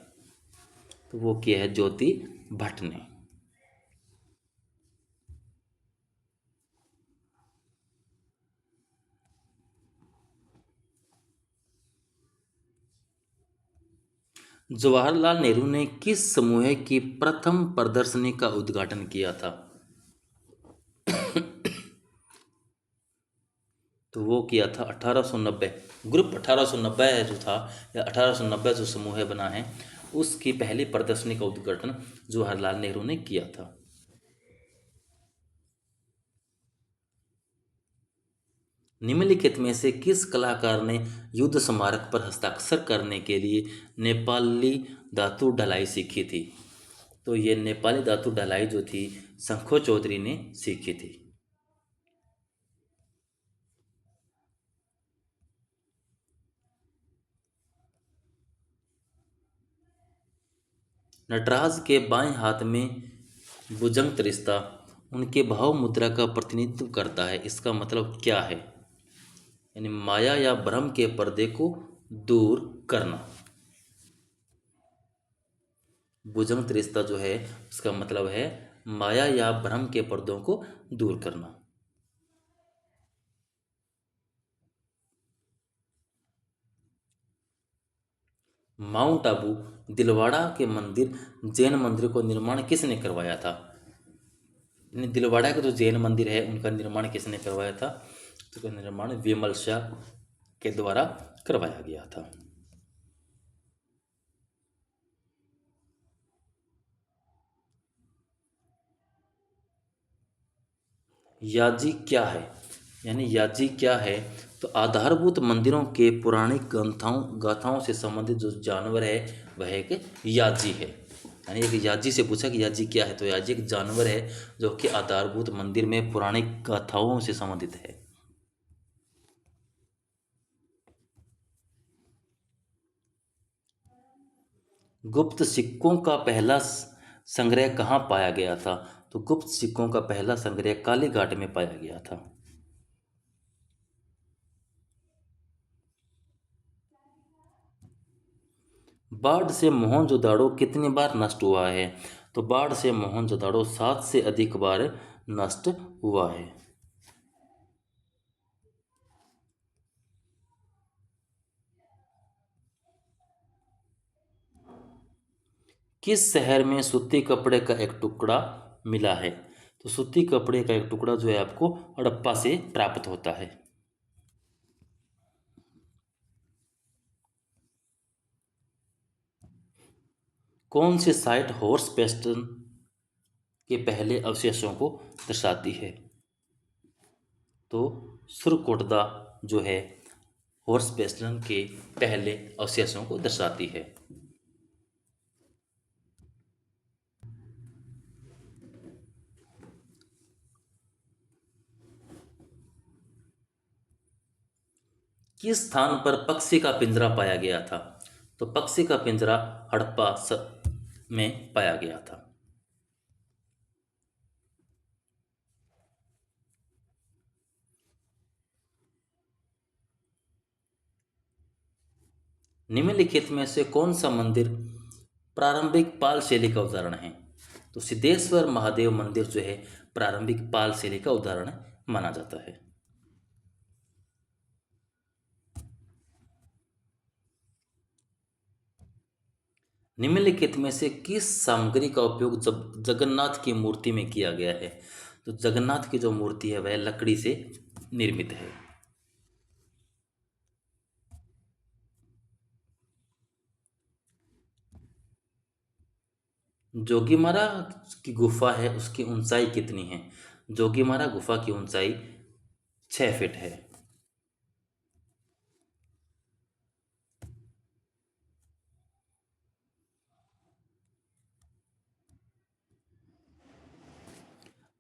तो वो किया है ज्योति भट्ट ने। जवाहरलाल नेहरू ने किस समूह की प्रथम प्रदर्शनी का उद्घाटन किया था? तो वो किया था 1890। ग्रुप 1890 जो था, या 1890 जो समूह बना है, उसकी पहली प्रदर्शनी का उद्घाटन जवाहरलाल नेहरू ने किया था। निम्नलिखित में से किस कलाकार ने युद्ध स्मारक पर हस्ताक्षर करने के लिए नेपाली धातु ढलाई सीखी थी? तो ये नेपाली धातु ढलाई जो थी शंखो चौधरी ने सीखी थी। नटराज के बाएं हाथ में भुजंग रिश्ता उनके भाव मुद्रा का प्रतिनिधित्व करता है। इसका मतलब क्या है? यानी माया या भ्रम के पर्दे को दूर करना। भुजंग रिश्ता जो है उसका मतलब है माया या भ्रम के पर्दों को दूर करना। माउंट आबू दिलवाड़ा के मंदिर, जैन मंदिर को निर्माण किसने करवाया था? यानी दिलवाड़ा के जो जैन मंदिर है उनका निर्माण किसने करवाया था? तो उसका निर्माण विमल शाह के द्वारा करवाया गया था। याजी क्या है? यानी याजी क्या है? तो आधारभूत मंदिरों के पौराणिक गाथाओं गाथाओं से संबंधित जो जानवर है वह एक याजी है। यानी एक याजी से पूछा कि याजी क्या है, तो याजी एक जानवर है जो कि आधारभूत मंदिर में पौराणिक गाथाओं से संबंधित है। गुप्त सिक्कों का पहला संग्रह कहाँ पाया गया था? तो गुप्त सिक्कों का पहला संग्रह कालीघाट में पाया गया था। बाढ़ से मोहनजोदाड़ो कितनी बार नष्ट हुआ है? तो बाढ़ से मोहनजोदाड़ो 7 से अधिक बार नष्ट हुआ है। किस शहर में सूती कपड़े का एक टुकड़ा मिला है? तो सूती कपड़े का एक टुकड़ा जो है आपको हड़प्पा से प्राप्त होता है। कौन सी साइट हॉर्स पेस्टन के पहले अवशेषों को दर्शाती है? तो सुरकोटदा जो है हॉर्स पेस्टन के पहले अवशेषों को दर्शाती है। किस स्थान पर पक्षी का पिंजरा पाया गया था? तो पक्षी का पिंजरा हड़प्पा में पाया गया था। निम्नलिखित में से कौन सा मंदिर प्रारंभिक पाल शैली का उदाहरण है? तो सिद्धेश्वर महादेव मंदिर जो है प्रारंभिक पाल शैली का उदाहरण माना जाता है। निम्नलिखित में से किस सामग्री का उपयोग जगन्नाथ की मूर्ति में किया गया है? तो जगन्नाथ की जो मूर्ति है वह लकड़ी से निर्मित है। जोगीमारा की गुफा है उसकी ऊंचाई कितनी है? जोगीमारा गुफा की ऊंचाई 6 फीट है।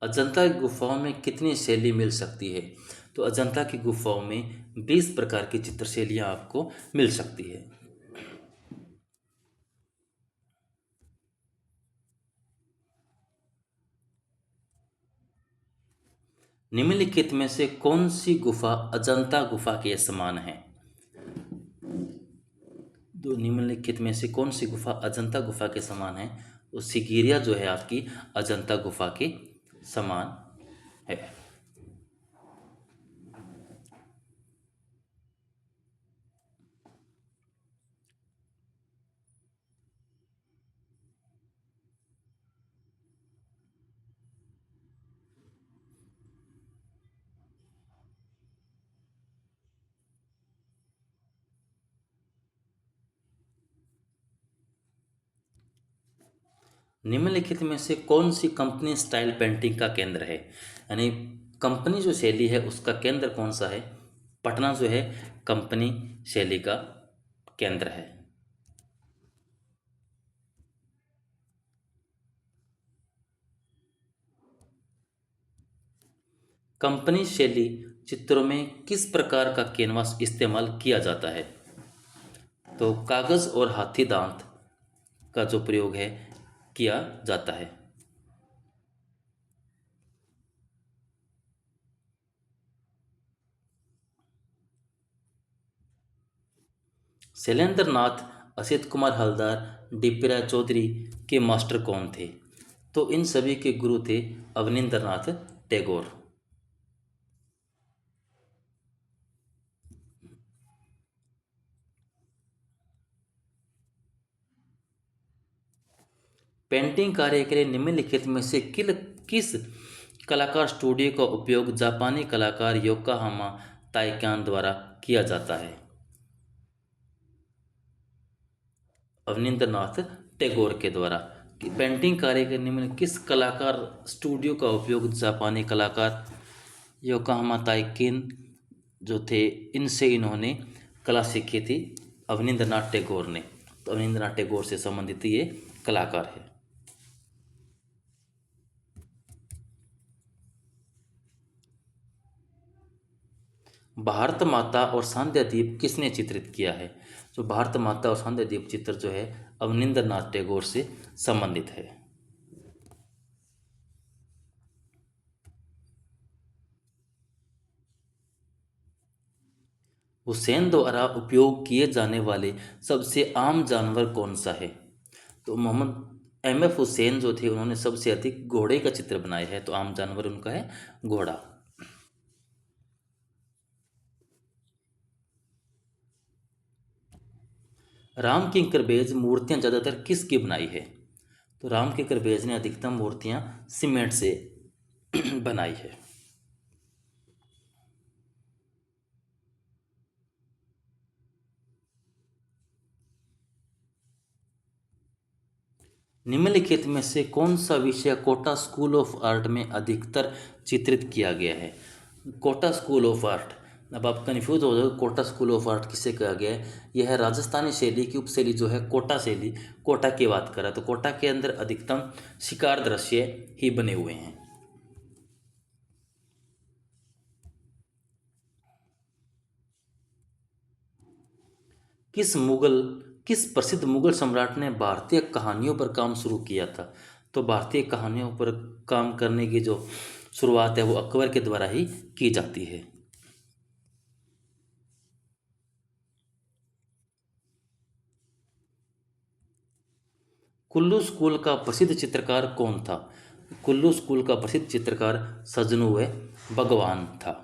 अजंता की गुफाओं में कितनी शैली मिल सकती है? तो अजंता की गुफाओं में 20 प्रकार की चित्रशैलियाँ आपको मिल सकती है। निम्नलिखित में से कौन सी गुफा अजंता गुफा के समान है? तो निम्नलिखित में से कौन सी गुफा अजंता गुफा के समान है? तो सिगिरिया जो है आपकी अजंता गुफा के समान है। निम्नलिखित में से कौन सी कंपनी स्टाइल पेंटिंग का केंद्र है? यानी कंपनी जो शैली है उसका केंद्र कौन सा है? पटना जो है कंपनी शैली का केंद्र है। कंपनी शैली चित्रों में किस प्रकार का कैनवास इस्तेमाल किया जाता है? तो कागज और हाथी दांत का जो प्रयोग है किया जाता है। शैलेंद्र नाथ, असित कुमार हलदर, डिपरा चौधरी के मास्टर कौन थे? तो इन सभी के गुरु थे अवनींद्र नाथ टैगोर। पेंटिंग कार्य के लिए निम्नलिखित में से किस कलाकार स्टूडियो का उपयोग जापानी कलाकार योकोहामा ताइकान द्वारा किया जाता है? अवनींद्र नाथ टैगोर के द्वारा। कि पेंटिंग कार्य करने में किस कलाकार स्टूडियो का उपयोग जापानी कलाकार योकोहामा ताइकिन जो थे इनसे इन्होंने कला सीखी थी अवनींद्र नाथ टैगोर ने। तो अवनींद्र नाथ टैगोर से संबंधित ये कलाकार है। भारत माता और सांध्या दीप किसने चित्रित किया है? जो भारत माता और सांध्या दीप चित्र जो है अवनींद्र नाथ टैगोर से संबंधित है। हुसैन द्वारा उपयोग किए जाने वाले सबसे आम जानवर कौन सा है? तो मोहम्मद एम एफ हुसैन जो थे उन्होंने सबसे अधिक घोड़े का चित्र बनाया है। तो आम जानवर उनका है घोड़ा। राम किंकर बेज मूर्तियां ज़्यादातर किसकी बनाई है? तो राम किंकर बेज ने अधिकतम मूर्तियां सीमेंट से बनाई है। निम्नलिखित में से कौन सा विषय कोटा स्कूल ऑफ आर्ट में अधिकतर चित्रित किया गया है? Kota school of art. अब आप कन्फ्यूज हो जाओगे कोटा स्कूल ऑफ आर्ट किसे कहा गया है? यह है राजस्थानी शैली की उपशैली जो है कोटा शैली। कोटा की बात करा तो कोटा के अंदर अधिकतम शिकार दृश्य ही बने हुए हैं। किस मुगल किस प्रसिद्ध मुगल सम्राट ने भारतीय कहानियों पर काम शुरू किया था? तो भारतीय कहानियों पर काम करने की जो शुरुआत है वो अकबर के द्वारा ही की जाती है। कुल्लू स्कूल का प्रसिद्ध चित्रकार कौन था? कुल्लू स्कूल का प्रसिद्ध चित्रकार सजनू भगवान था।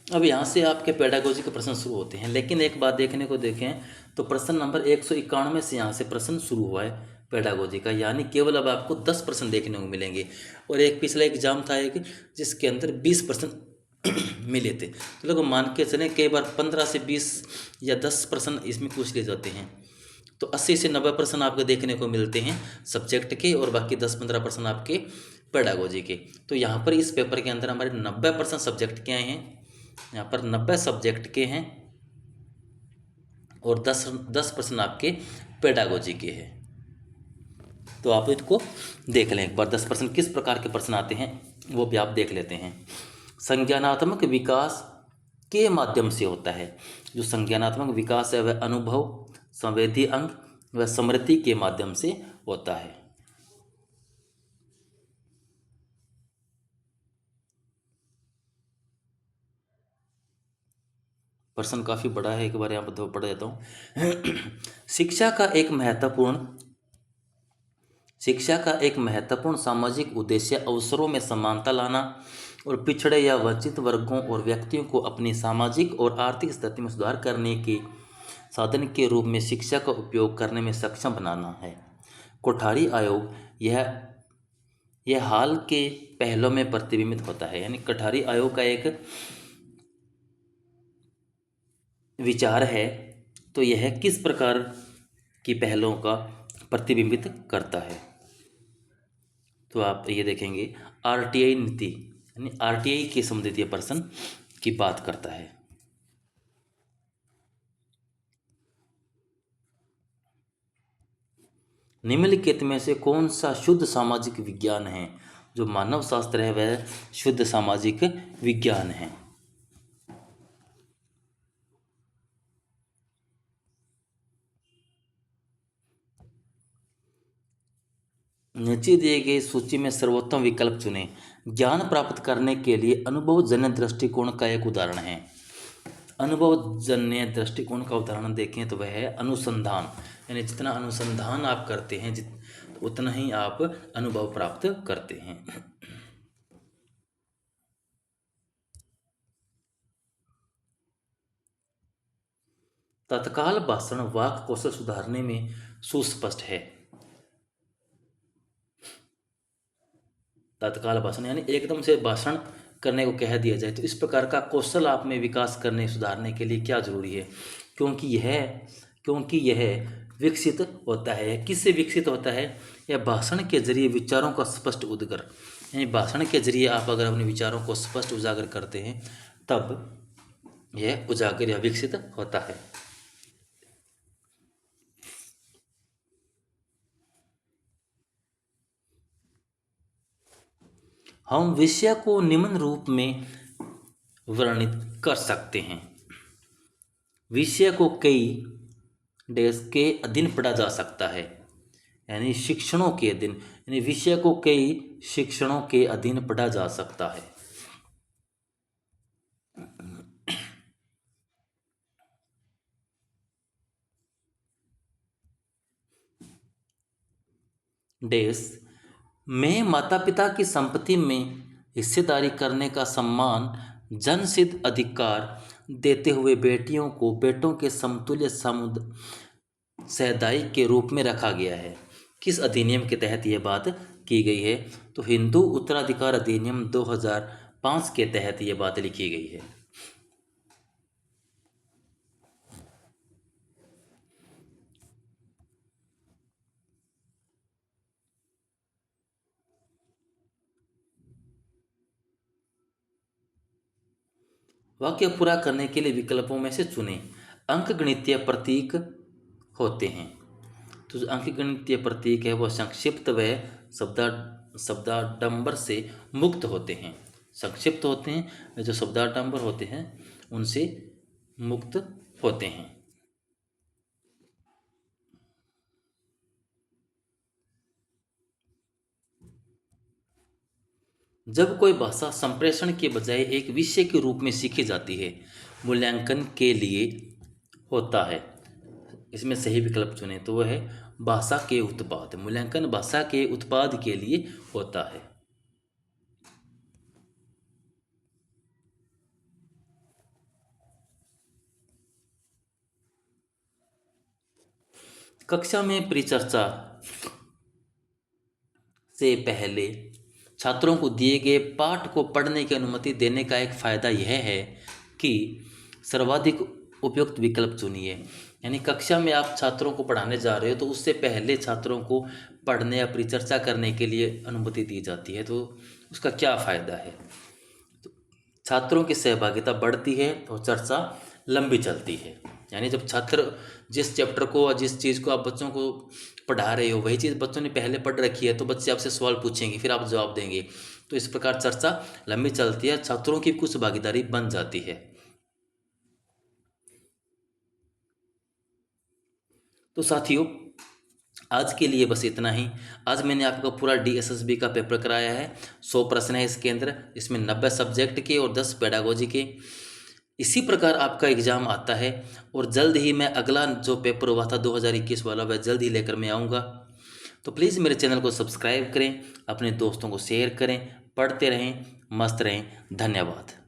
अब यहाँ से आपके पेडागोजी के प्रश्न शुरू होते हैं, लेकिन एक बात देखने को देखें तो प्रश्न नंबर 191 से यहाँ से प्रश्न शुरू हुआ है पेडागोजी का। यानी केवल अब आपको 10 प्रश्न देखने को मिलेंगे। और एक पिछला एग्जाम था एक जिसके अंदर 20 प्रश्न मिले थे। तो लोग मान के चलें कई बार 15 से 20 या 10 प्रश्न इसमें पूछ लिए जाते हैं। तो 80 से 90% आपको देखने को मिलते हैं सब्जेक्ट के, और बाकी 10-15% आपके पेडागोजी के। तो यहाँ पर इस पेपर के अंदर हमारे 90% सब्जेक्ट के आए हैं, यहाँ पर 90 सब्जेक्ट के हैं और 10% आपके पेडागोजी के हैं। तो आप इसको देख लें एक बार, 10% किस प्रकार के प्रश्न आते हैं वो भी आप देख लेते हैं। संज्ञानात्मक विकास के माध्यम से होता है। जो संज्ञानात्मक विकास है वह अनुभव, संवेदी अंग व स्मृति के माध्यम से होता है। प्रश्न काफ़ी बड़ा है, एक बार यहाँ पर पढ़ देता हूँ। शिक्षा का एक महत्वपूर्ण सामाजिक उद्देश्य अवसरों में समानता लाना और पिछड़े या वंचित वर्गों और व्यक्तियों को अपनी सामाजिक और आर्थिक स्थिति में सुधार करने के साधन के रूप में शिक्षा का उपयोग करने में सक्षम बनाना है। कोठारी आयोग यह हाल के पहलों में प्रतिबिंबित होता है। यानी कोठारी आयोग का एक विचार है, तो यह किस प्रकार की पहलों का प्रतिबिंबित करता है। तो आप ये देखेंगे आरटीआई नीति, यानी आरटीआई के संबंधित ये प्रश्न की बात करता है। निम्नलिखित में से कौन सा शुद्ध सामाजिक विज्ञान है। जो मानव शास्त्र है वह शुद्ध सामाजिक विज्ञान है। नीचे दिए गए सूची में सर्वोत्तम विकल्प चुनें। ज्ञान प्राप्त करने के लिए अनुभवजन्य दृष्टिकोण का एक उदाहरण है। अनुभवजन्य दृष्टिकोण का उदाहरण देखें तो वह है अनुसंधान। यानी जितना अनुसंधान आप करते हैं उतना ही आप अनुभव प्राप्त करते हैं। तत्काल भाषण वाक् कौशल सुधारने में सुस्पष्ट है। तत्काल भाषण यानी एकदम से भाषण करने को कह दिया जाए, तो इस प्रकार का कौशल आप में विकास करने सुधारने के लिए क्या जरूरी है। क्योंकि यह विकसित होता है। किससे विकसित होता है? यह भाषण के जरिए विचारों का स्पष्ट उद्गार, यानी भाषण के जरिए आप अगर अपने विचारों को स्पष्ट उजागर करते हैं तब यह उजागर या विकसित होता है। हम विषय को निम्न रूप में वर्णित कर सकते हैं। विषय को कई देश के अधीन पढ़ा जा सकता है, यानी शिक्षणों के अधीन, यानी विषय को कई शिक्षणों के अधीन पढ़ा जा सकता है। देश में माता पिता की संपत्ति में हिस्सेदारी करने का सम्मान जनसिद्ध अधिकार देते हुए बेटियों को बेटों के समतुल्य सहदाई के रूप में रखा गया है। किस अधिनियम के तहत यह बात की गई है? तो हिंदू उत्तराधिकार अधिनियम 2005 के तहत यह बात लिखी गई है। वाक्य पूरा करने के लिए विकल्पों में से चुनें। अंकगणितीय प्रतीक होते हैं। तो जो अंकगणितीय प्रतीक है वह संक्षिप्त व शब्दाडंबर से मुक्त होते हैं। संक्षिप्त होते हैं, जो शब्दाडंबर होते हैं उनसे मुक्त होते हैं। जब कोई भाषा संप्रेषण के बजाय एक विषय के रूप में सीखी जाती है, मूल्यांकन के लिए होता है। इसमें सही विकल्प चुने तो वह है भाषा के उत्पाद। मूल्यांकन भाषा के उत्पाद के लिए होता है। कक्षा में परिचर्चा से पहले छात्रों को दिए गए पाठ को पढ़ने की अनुमति देने का एक फ़ायदा यह है कि सर्वाधिक उपयुक्त विकल्प चुनिए। यानी कक्षा में आप छात्रों को पढ़ाने जा रहे हो तो उससे पहले छात्रों को पढ़ने या परिचर्चा करने के लिए अनुमति दी जाती है, तो उसका क्या फ़ायदा है? तो छात्रों की सहभागिता बढ़ती है और चर्चा लंबी चलती है। यानी जब छात्र जिस चैप्टर को और जिस चीज़ को आप बच्चों को पढ़ा रहे हो वही चीज़ बच्चों ने पहले पढ़ रखी है, तो बच्चे आपसे सवाल पूछेंगे, फिर आप जवाब देंगे, तो इस प्रकार चर्चा लंबी चलती है, छात्रों की कुछ भागीदारी बन जाती है। तो साथियों, आज के लिए बस इतना ही। आज मैंने आपको पूरा DSSB का पेपर कराया है। 100 प्रश्न है इसके अंदर, इसमें 90 सब्जेक्ट के और 10 पेडागोजी के। इसी प्रकार आपका एग्ज़ाम आता है और जल्द ही मैं अगला जो पेपर हुआ था 2021 वाला वह जल्द ही लेकर मैं आऊँगा। तो प्लीज़ मेरे चैनल को सब्सक्राइब करें, अपने दोस्तों को शेयर करें, पढ़ते रहें, मस्त रहें। धन्यवाद।